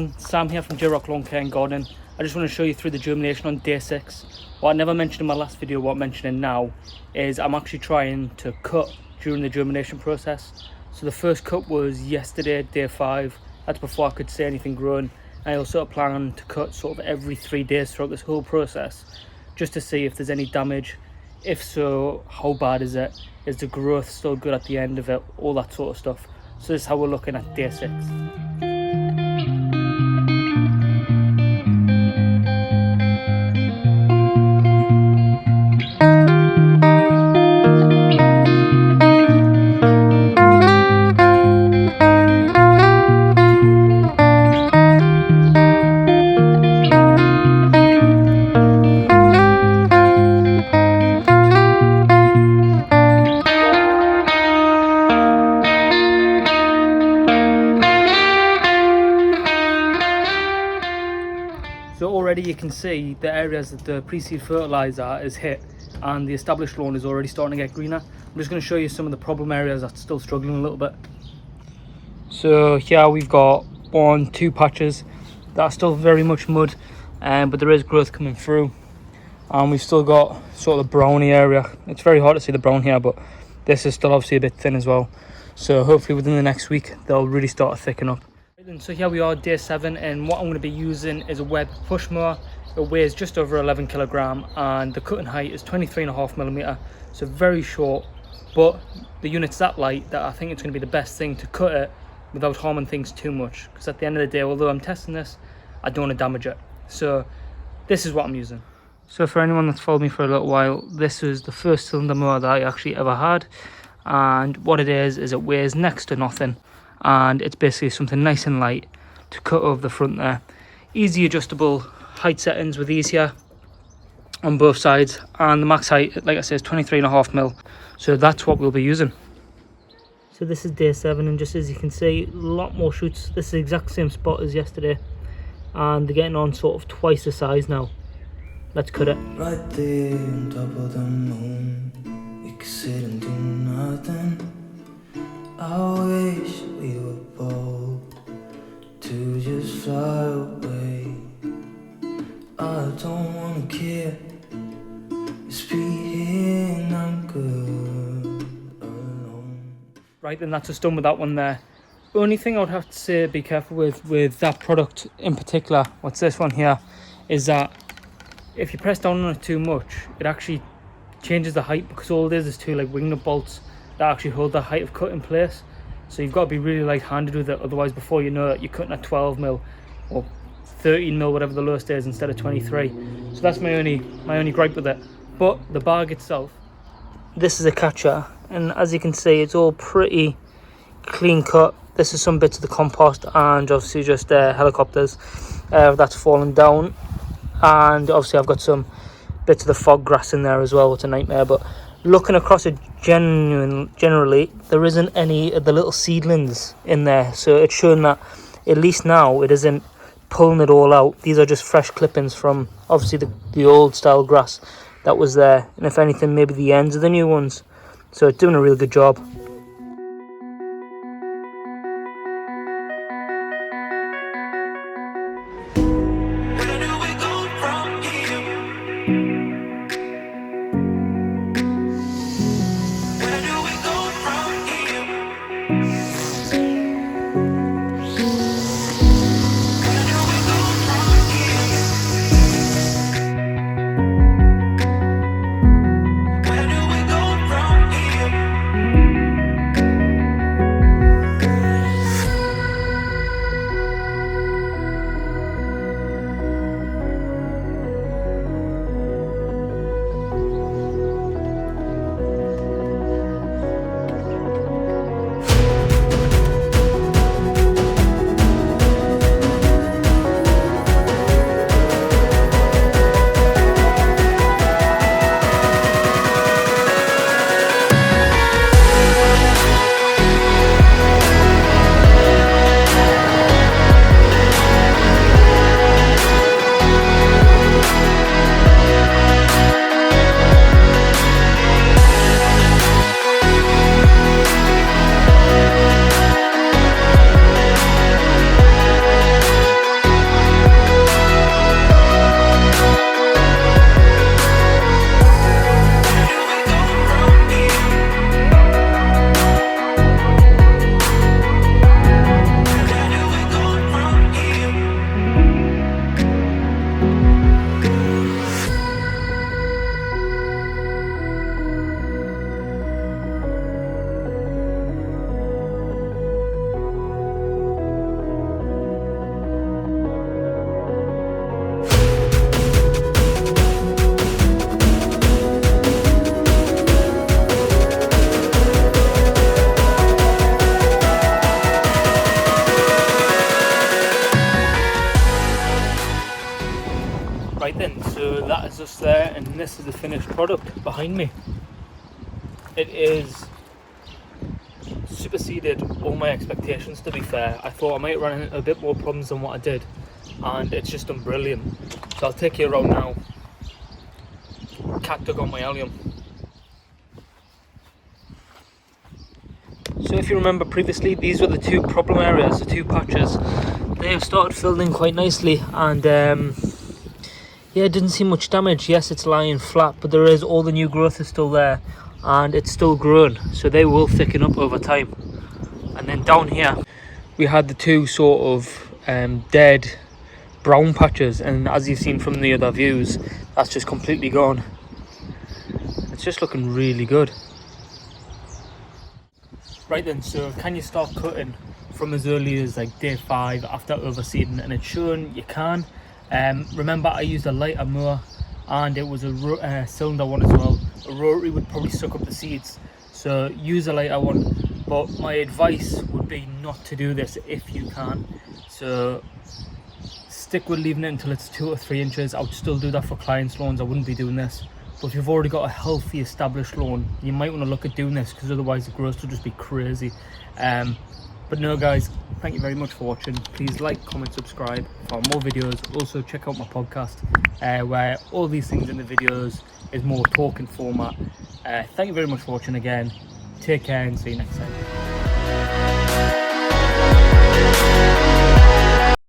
everyone, Sam here from Lawn Care and Gardening. I just want to show you through the germination on day 6. What I never mentioned in my last video, what I'm mentioning now, is I'm actually trying to cut during the germination process. So the first cut was yesterday, day 5. That's before I could see anything growing. I also plan to cut sort of every 3 days throughout this whole process, just to see if there's any damage. If so, how bad is it? Is the growth still good at the end of it? All that sort of stuff. So this is how we're looking at day 6. So already you can see the areas that the pre-seed fertilizer is hit and the established lawn is already starting to get greener. I'm just going to show you some of the problem areas that's still struggling a little bit. So here we've got 2 patches that are still very much mud, but there is growth coming through. And we've still got sort of the browny area. It's very hard to see the brown here, but this is still obviously a bit thin as well. So hopefully within the next week they'll really start to thicken up. So here we are, day 7, and what I'm going to be using is a web push mower. It weighs just over 11 kilogram and the cutting height is 23.5 millimeter, so very short, but the unit's that light that I think it's going to be the best thing to cut it without harming things too much, because at the end of the day, although I'm testing this, I don't want to damage it. So this is what I'm using. So for anyone that's followed me for a little while, this is the first cylinder mower that I actually ever had, and what it is it weighs next to nothing. And it's basically something nice and light to cut over the front there. Easy adjustable height settings with these here on both sides, and the max height, like I said, is 23.5 mil. So that's what we'll be using. So this is day 7, and just as you can see, a lot more shoots. This is the exact same spot as yesterday, and they're getting on sort of twice the size now. Let's cut it. Right there on top of the moon, we could sit and do nothing. I wish we were bold to just fly away. I don't wanna care, just be here and I'm good alone. Right, then that's just done with that one there. Only thing I would have to say be careful with that product in particular, what's this one here, is that if you press down on it too much, it actually changes the height, because all it is 2 like wing nut bolts that actually hold the height of cut in place. So you've got to be really light-handed with it, otherwise before you know it, you're cutting at 12 mil or 13 mil, whatever the lowest is, instead of 23. So that's my only gripe with it. But the bag itself, this is a catcher, and as you can see, it's all pretty clean cut. This is some bits of the compost and obviously just helicopters that's fallen down, and obviously I've got some bits of the fog grass in there as well. It's a nightmare, but looking across it, generally there isn't any of the little seedlings in there, so it's showing that at least now it isn't pulling it all out. These are just fresh clippings from obviously the old style grass that was there, and if anything, maybe the ends of the new ones. So it's doing a real good job. Right then, so that is us there, and this is the finished product behind me. It is superseded all my expectations, to be fair. I thought I might run into a bit more problems than what I did, and it's just done brilliant. So I'll take you around now. Cat dug on my allium. So if you remember previously, these were the two problem areas, the two patches. They have started filling in quite nicely, and yeah, it didn't see much damage. Yes, it's lying flat, but there is, all the new growth is still there, and it's still growing, so they will thicken up over time. And then down here we had the two sort of dead brown patches, and as you've seen from the other views, that's just completely gone. It's just looking really good. Right then, so can you start cutting from as early as like day 5 after overseeding? And it's shown you can. Remember, I used a lighter mower, and it was a cylinder one as well. A rotary would probably suck up the seeds, so use a lighter one. But my advice would be not to do this if you can. So stick with leaving it until it's 2 or 3 inches. I would still do that for clients' lawns. I wouldn't be doing this. But if you've already got a healthy established lawn, you might want to look at doing this, because otherwise the growth will just be crazy. But no guys, thank you very much for watching. Please like, comment, subscribe for more videos. Also check out my podcast, where all these things in the videos is more talking format. Thank you very much for watching again. Take care and see you next time.